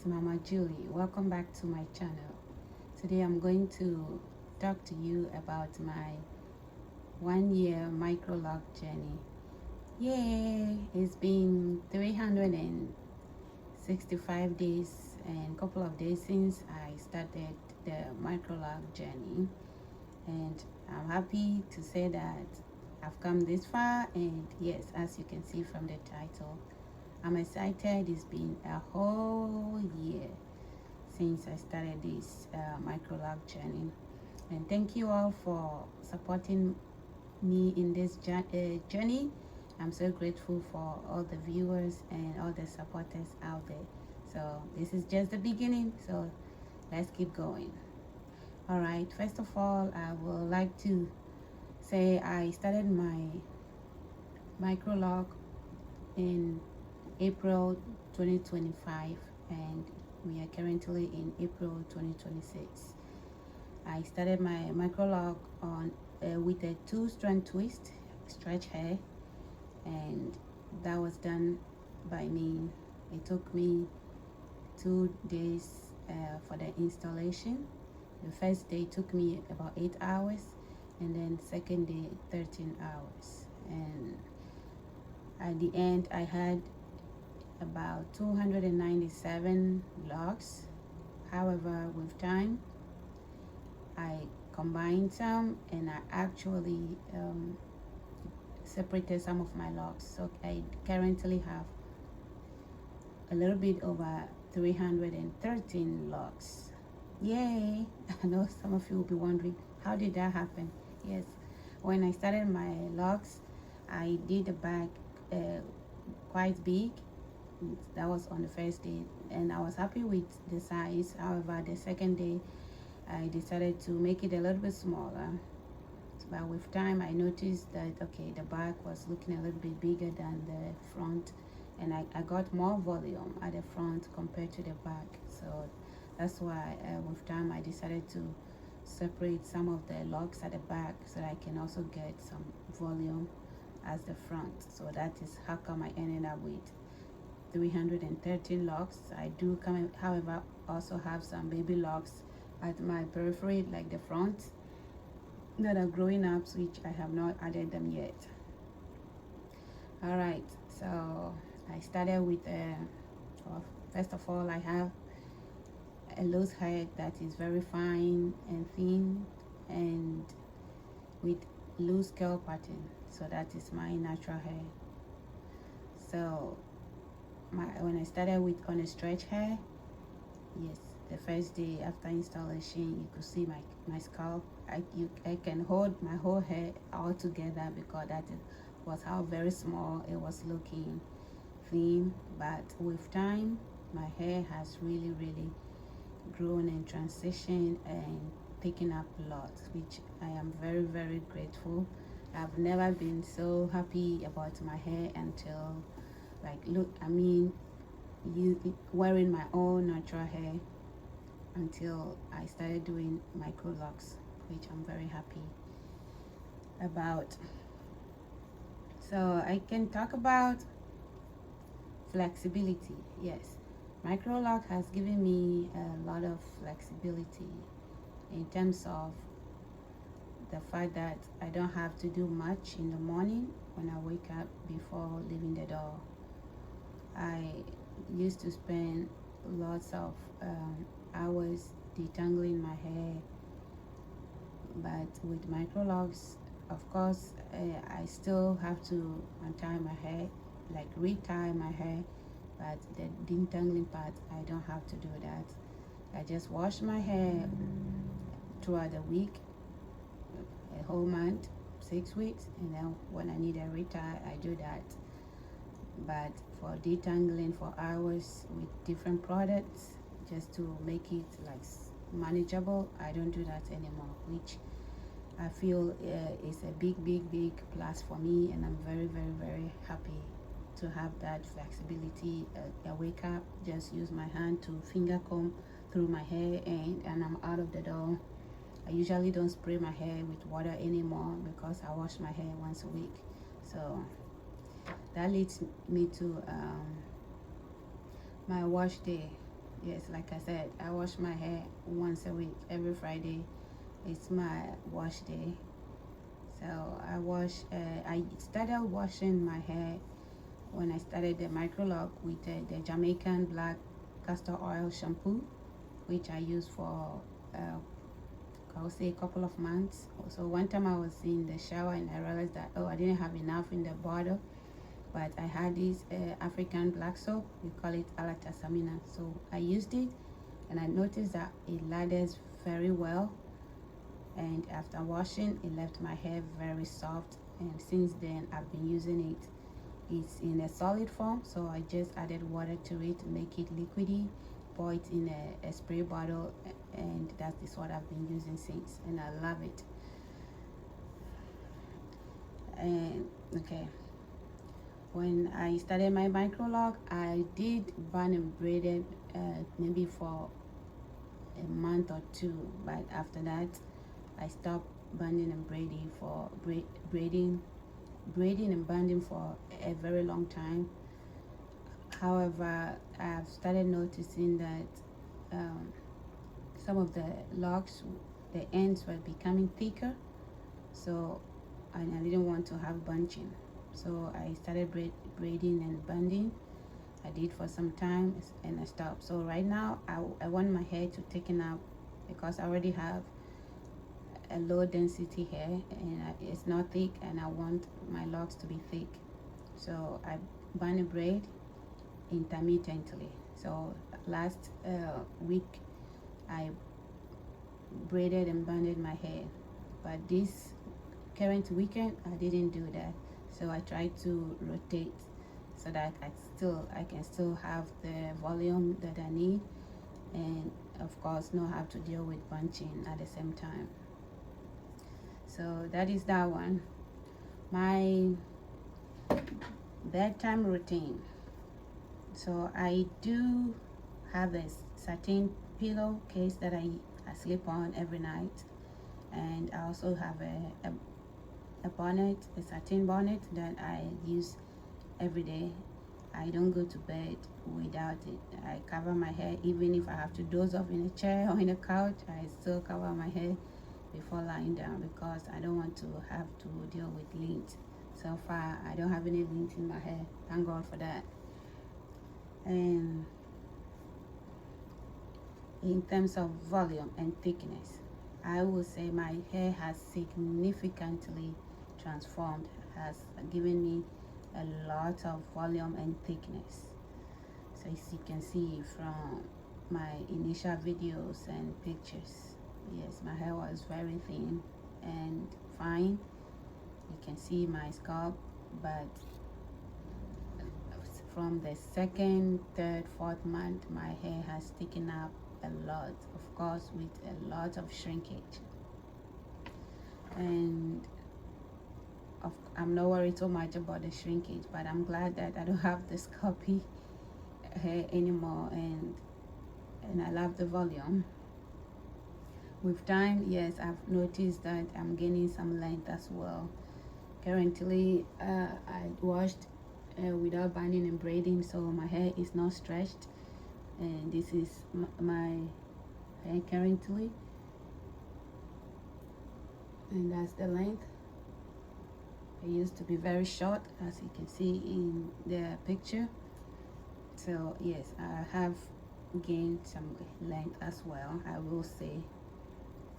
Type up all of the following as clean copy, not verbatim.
Mama Julie. Welcome back to my channel. Today I'm going to talk to you about my 1 year microloc journey. Yay! It's been 365 days and a couple of days since I started the microloc journey, and I'm happy to say that I've come this far. And yes, as you can see from the title, I'm excited. It's been a whole year since I started this microloc journey, and thank you all for supporting me in this journey. I'm so grateful for all the viewers and all the supporters out there. So this is just the beginning, so let's keep going. All right, first of all, I would like to say I started my microloc in April 2025, and we are currently in April 2026. I started my microloc on with a 2-strand twist stretch hair, and that was done by me. It took me 2 days for the installation. The first day took me about 8 hours, and then second day 13 hours, and at the end I had about 297 locks. However, with time I combined some, and I actually separated some of my locks, so I currently have a little bit over 313 locks. Yay! I know some of you will be wondering, how did that happen? Yes, when I started my locks, I did the back quite big. That was on the first day, and I was happy with the size. However, the second day I decided to make it a little bit smaller, but with time I noticed that okay, the back was looking a little bit bigger than the front, and I got more volume at the front compared to the back. So that's why with time I decided to separate some of the locks at the back so that I can also get some volume as the front. So that is how come I ended up with 313 locks. I do come, however, also have some baby locks at my periphery, like the front, that are growing up, which I have not added them yet. All right, so I started with well, first of all, I have a loose hair that is very fine and thin and with loose curl pattern. So that is my natural hair. So when I started with on a stretch hair, yes, the first day after installation, you could see my scalp. I can hold my whole hair all together because was how very small it was looking, thin. But with time, my hair has really grown and transitioned and taken up a lot, which I am very grateful. I've never been so happy about my hair until, like, look, I mean, wearing my own natural hair, until I started doing microlocs, which I'm very happy about. So I can talk about flexibility. Yes, microloc has given me a lot of flexibility in terms of the fact that I don't have to do much in the morning when I wake up before leaving the door. I used to spend lots of hours detangling my hair, but with microlocs, of course, I still have to untie my hair, like retie my hair, but the detangling part, I don't have to do that. I just wash my hair throughout the week, a whole month, 6 weeks, and then when I need a retie, I do that. But for detangling for hours with different products, just to make it like manageable, I don't do that anymore, which I feel is a big plus for me, and I'm very happy to have that flexibility. I wake up, just use my hand to finger comb through my hair, and I'm out of the door. I usually don't spray my hair with water anymore because I wash my hair once a week. So that leads me to my wash day. Yes, like I said, I wash my hair once a week. Every Friday it's my wash day. So I started washing my hair when I started the Microloc with the Jamaican black castor oil shampoo, which I used for I would say a couple of months. So one time I was in the shower and I realized that, oh, I didn't have enough in the bottle, but I had this African black soap. We call it alatasamina. So I used it and I noticed that it lathers very well. And after washing, it left my hair very soft. And since then, I've been using it. It's in a solid form, so I just added water to it to make it liquidy, pour it in a spray bottle, and that is what I've been using since, and I love it. And okay, when I started my Microloc, I did bun and braided maybe for a month or two, but after that I stopped bunding and braiding for braiding and bunding for a very long time. However, I've started noticing that some of the locks, the ends were becoming thicker, so and I didn't want to have bunching, so I started braiding and bunding. I did for some time and I stopped. So right now I want my hair to thicken up because I already have a low density hair and it's not thick, and I want my locks to be thick. So I bun and braid intermittently. So last week I braided and bundled my hair, but this current weekend I didn't do that. So I tried to rotate so that I can still have the volume that I need, and of course not have to deal with bunching at the same time. So that is that one. My bedtime routine. So I do have a certain pillowcase that I sleep on every night, and I also have a bonnet, a satin bonnet that I use every day. I don't go to bed without it. I cover my hair even if I have to doze off in a chair or in a couch. I still cover my hair before lying down because I don't want to have to deal with lint. So far I don't have any lint in my hair, thank God for that. And in terms of volume and thickness, I would say my hair has significantly transformed, has given me a lot of volume and thickness. So as you can see from my initial videos and pictures, yes, my hair was very thin and fine. You can see my scalp, but from the second, third, fourth month, my hair has thickened up a lot, of course with a lot of shrinkage. And I'm not worried so much about the shrinkage, but I'm glad that I don't have the scalpy hair anymore, and I love the volume. With time, yes, I've noticed that I'm gaining some length as well. Currently, I washed without binding and braiding, so my hair is not stretched, and this is my hair currently, and that's the length. It used to be very short, as you can see in the picture. So yes, I have gained some length as well, I will say,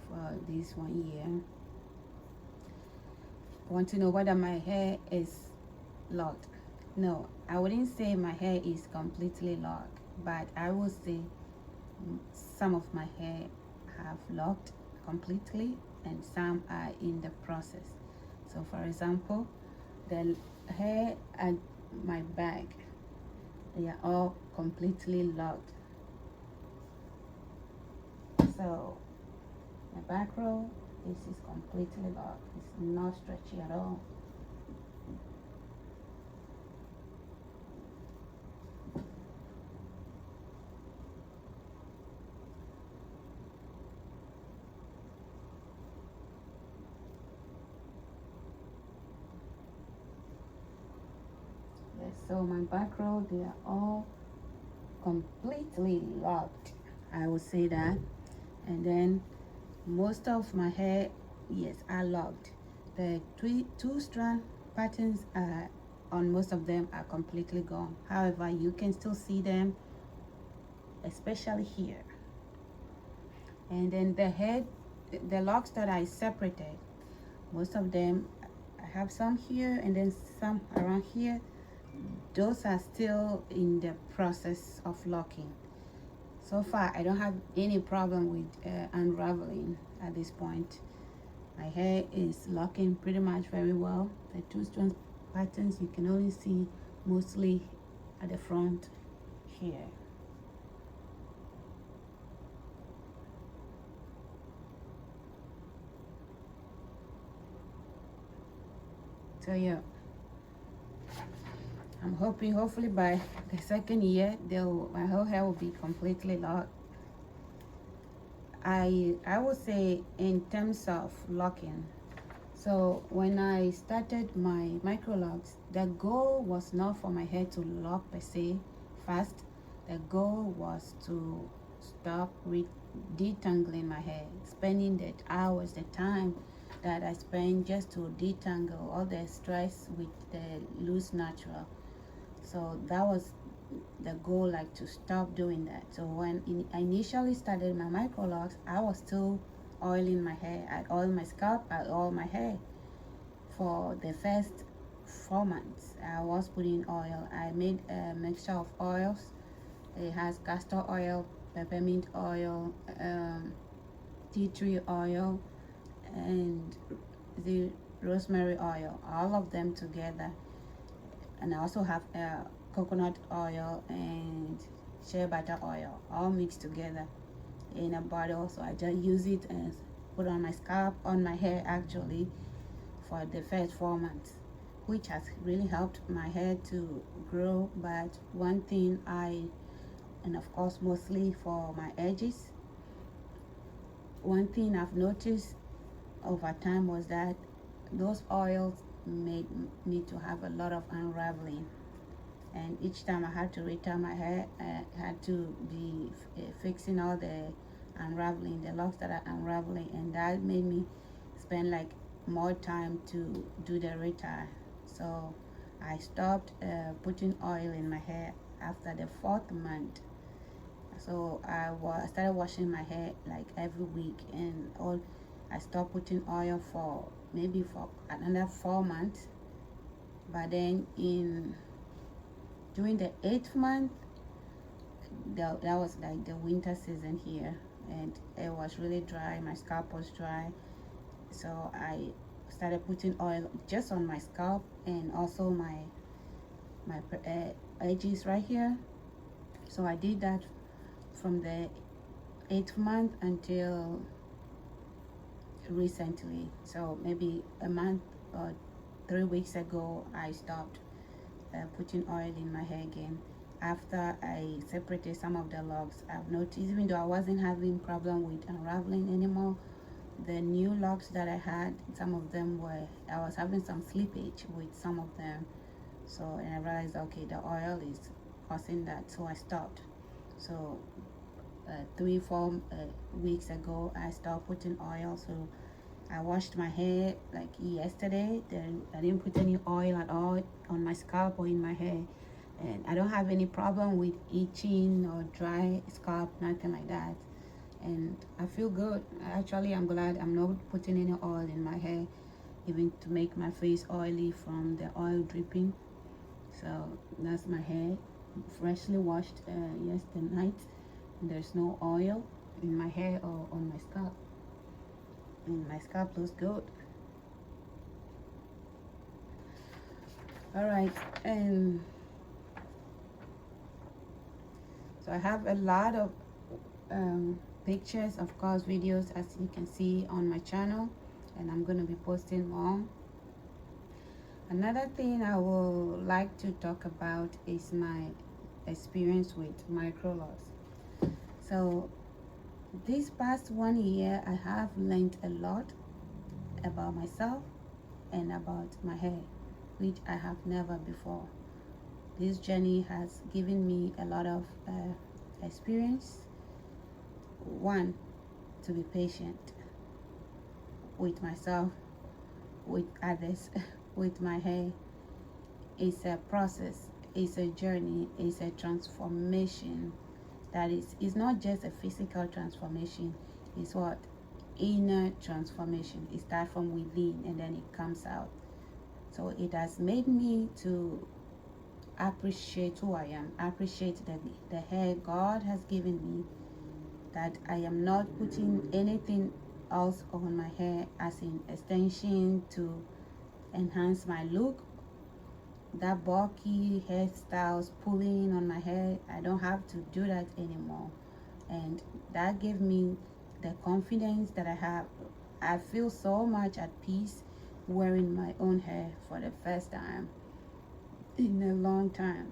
for this 1 year. Want to know whether my hair is locked? No, I wouldn't say my hair is completely locked, but I would say some of my hair have locked completely and some are in the process. So for example, the hair at my back, they are all completely locked. So my back row, this is completely locked. It's not stretchy at all. Yes, so my back row, they are all completely locked, I would say that. And then most of my hair, yes, are locked. The two strand patterns are on most of them are completely gone. However, you can still see them, especially here. And then the head, the locks that I separated, most of them, I have some here and then some around here. Those are still in the process of locking. So far, I don't have any problem with unraveling at this point. My hair is locking pretty much very well. The two strand patterns you can only see mostly at the front here. So yeah, I'm hoping hopefully by the second year my whole hair will be completely locked. I would say in terms of locking, so when I started my microlocs, the goal was not for my hair to lock per se fast. The goal was to stop detangling my hair, spending the hours, the time that I spend just to detangle all the stress with the loose natural. So that was the goal, like to stop doing that. So when I initially started my microlocs, I was still oiling my hair. I oiled my scalp, I oiled my hair. For the first 4 months, I was putting oil. I made a mixture of oils. It has castor oil, peppermint oil, tea tree oil, and the rosemary oil, all of them together. And I also have coconut oil and shea butter oil, all mixed together in a bottle. So I just use it and put on my scalp, on my hair actually, for the first 4 months, which has really helped my hair to grow. But one thing and of course mostly for my edges, one thing I've noticed over time was that those oils made me to have a lot of unraveling, and each time I had to retie my hair, I had to be fixing all the unraveling, the locks that are unraveling, and that made me spend like more time to do the retire. So I stopped putting oil in my hair after the 4th month. So I started washing my hair like every week, and I stopped putting oil for maybe for another 4 months. But then during the 8th month, that was like the winter season here, and it was really dry. My scalp was dry, so I started putting oil just on my scalp and also my edges right here. So I did that from the 8th month until recently. So maybe a month or 3 weeks ago, I stopped putting oil in my hair again. After I separated some of the locks, I've noticed, even though I wasn't having problem with unraveling anymore, the new locks that I had, some of them I was having some slippage with some of them. So, and I realized, okay, the oil is causing that, so I stopped. So 3 4 weeks ago, I stopped putting oil. So I washed my hair like yesterday. Then I didn't put any oil at all on my scalp or in my hair, and I don't have any problem with itching or dry scalp, nothing like that. And I feel good. Actually, I'm glad I'm not putting any oil in my hair, even to make my face oily from the oil dripping. So that's my hair, freshly washed yesterday night. There's no oil in my hair or on my scalp, and my scalp looks good. All right, and so I have a lot of pictures, of course, videos, as you can see on my channel, and I'm going to be posting more. Another thing I would like to talk about is my experience with Microlocs. So this past 1 year, I have learned a lot about myself and about my hair, which I have never before. This journey has given me a lot of experience. One, to be patient with myself, with others, with my hair. It's a process, it's a journey, it's a transformation that is not just a physical transformation, it's what? Inner transformation. It starts from within and then it comes out. So it has made me to appreciate who I am, appreciate the hair God has given me, that I am not putting anything else on my hair as in extension to enhance my look. That bulky hairstyles pulling on my hair, I don't have to do that anymore. And that gave me the confidence that I have. I feel so much at peace wearing my own hair for the first time in a long time.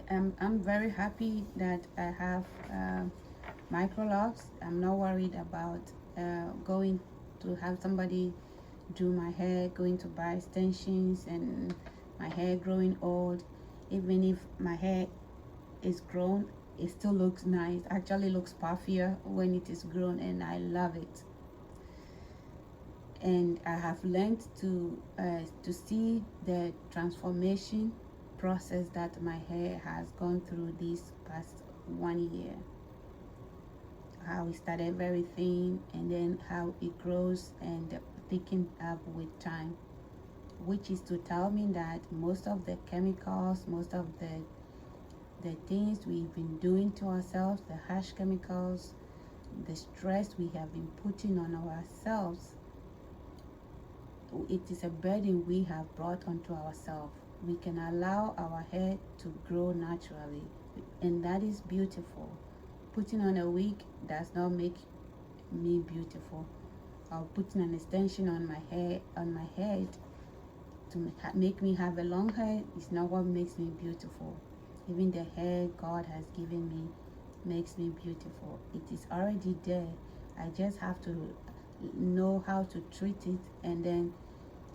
I'm very happy that I have Microlocs. I'm not worried about going to have somebody do my hair, going to buy extensions and my hair growing old. Even if my hair is grown, it still looks nice. Actually looks puffier when it is grown, and I love it. And I have learned to see the transformation process that my hair has gone through this past 1 year. How it started very thin and then how it grows and thicken up with time, which is to tell me that most of the chemicals, most of the things we've been doing to ourselves, the harsh chemicals, the stress we have been putting on ourselves, it is a burden we have brought onto ourselves. We can allow our hair to grow naturally, and that is beautiful. Putting on a wig does not make me beautiful, or putting an extension on my hair, on my head, to make me have a long hair is not what makes me beautiful. Even the hair God has given me makes me beautiful. It is already there. I just have to know how to treat it and then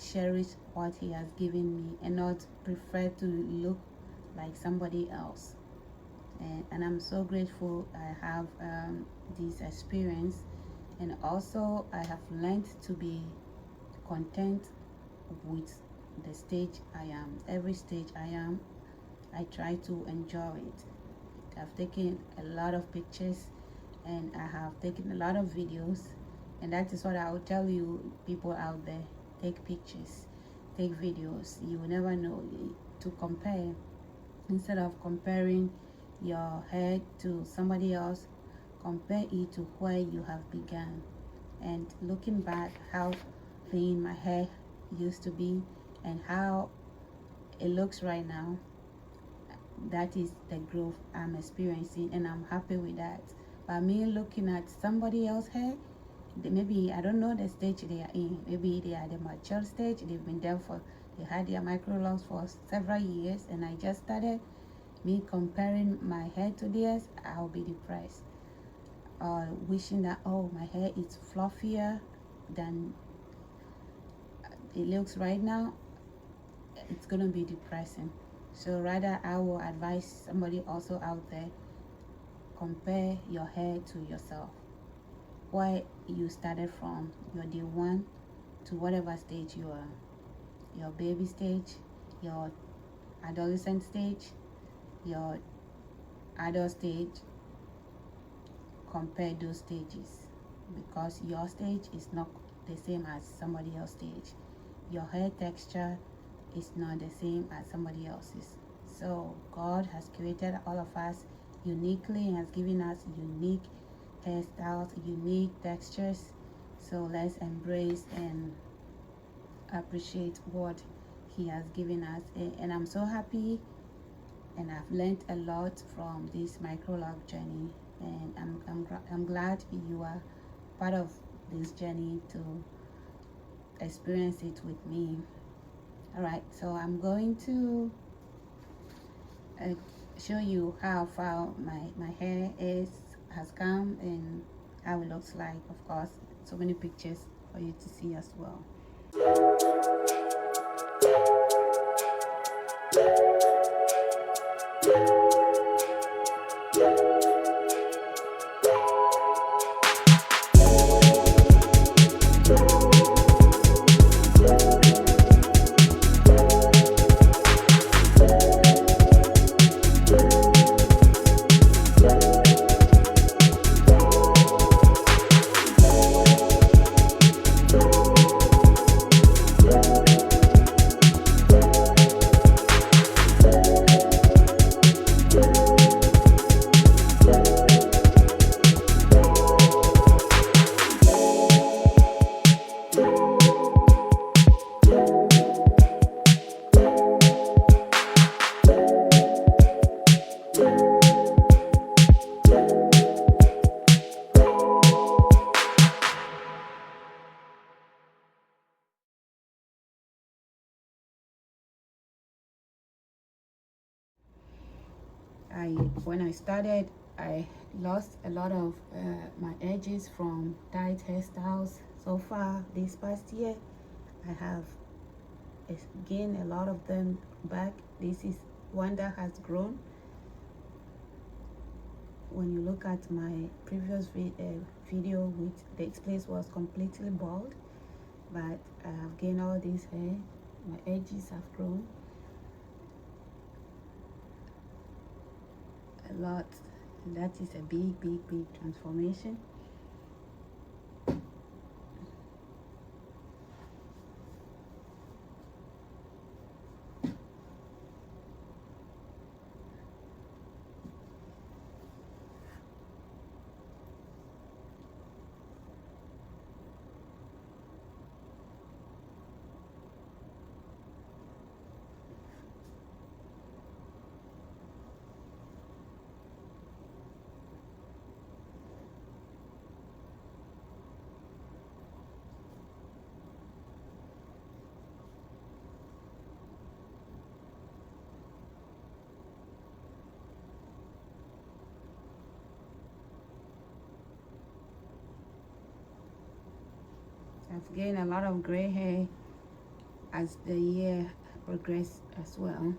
cherish what He has given me, and not prefer to look like somebody else. And I'm so grateful I have this experience, and also I have learned to be content with the stage I am. Every stage I am, I try to enjoy it. I've taken a lot of pictures and I have taken a lot of videos, and that is what I will tell you, people out there: take pictures, take videos. You will never know to compare. Instead of comparing your hair to somebody else, compare it to where you have begun. And looking back, how thin my hair used to be and how it looks right now, that is the growth I'm experiencing, and I'm happy with that. But me looking at somebody else's hair, maybe I don't know the stage they are in. Maybe they are at the mature stage. They've been there for, they had their microlocs for several years, and I just started. Me comparing my hair to theirs, I'll be depressed. Or wishing that, oh, my hair is fluffier than it looks right now, it's gonna be depressing. So rather, I will advise somebody also out there: compare your hair to yourself, where you started from, your day one to whatever stage you are, your baby stage, your adolescent stage, your adult stage. Compare those stages, because your stage is not the same as somebody else's stage. Your hair texture is not the same as somebody else's. So God has created all of us uniquely and has given us unique hairstyles, unique textures. So let's embrace and appreciate what He has given us. And I'm so happy, and I've learned a lot from this microloc journey, and I'm glad you are part of this journey to experience it with me. All right, so I'm going to show you how far my hair has come and how it looks like. Of course, so many pictures for you to see as well. when I started, I lost a lot of my edges from dyed hairstyles. So far this past year, I have gained a lot of them back. This is one that has grown. When you look at my previous video, which this place was completely bald, but I have gained all this hair. My edges have grown a lot. That is a big transformation. I've gained a lot of gray hair as the year progressed as well.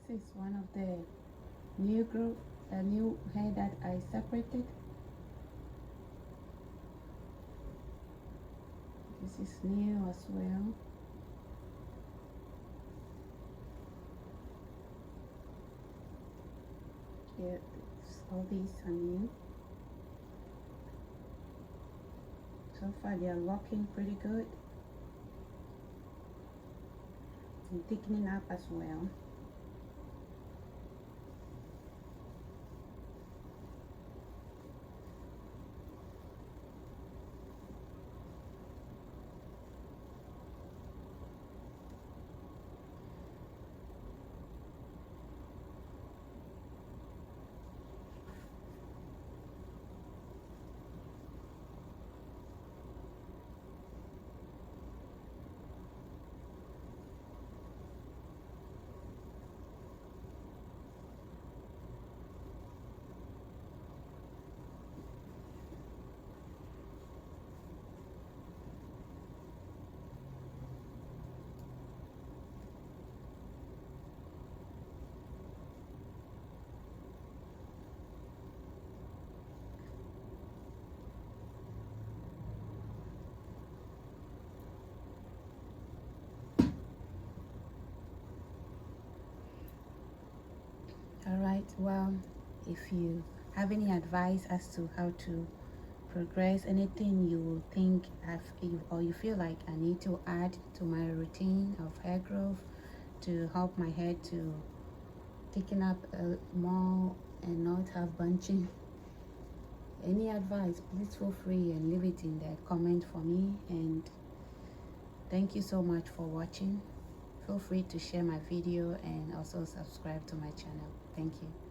This is one of the new hair that I separated. This is new as well. Here, all these are new. So far they are locking pretty good and thickening up as well. All right, well, if you have any advice as to how to progress, anything you think or you feel like I need to add to my routine of hair growth to help my hair to thicken up more and not have bunching, any advice, please feel free and leave it in the comment for me. And thank you so much for watching. Feel free to share my video and also subscribe to my channel. Thank you.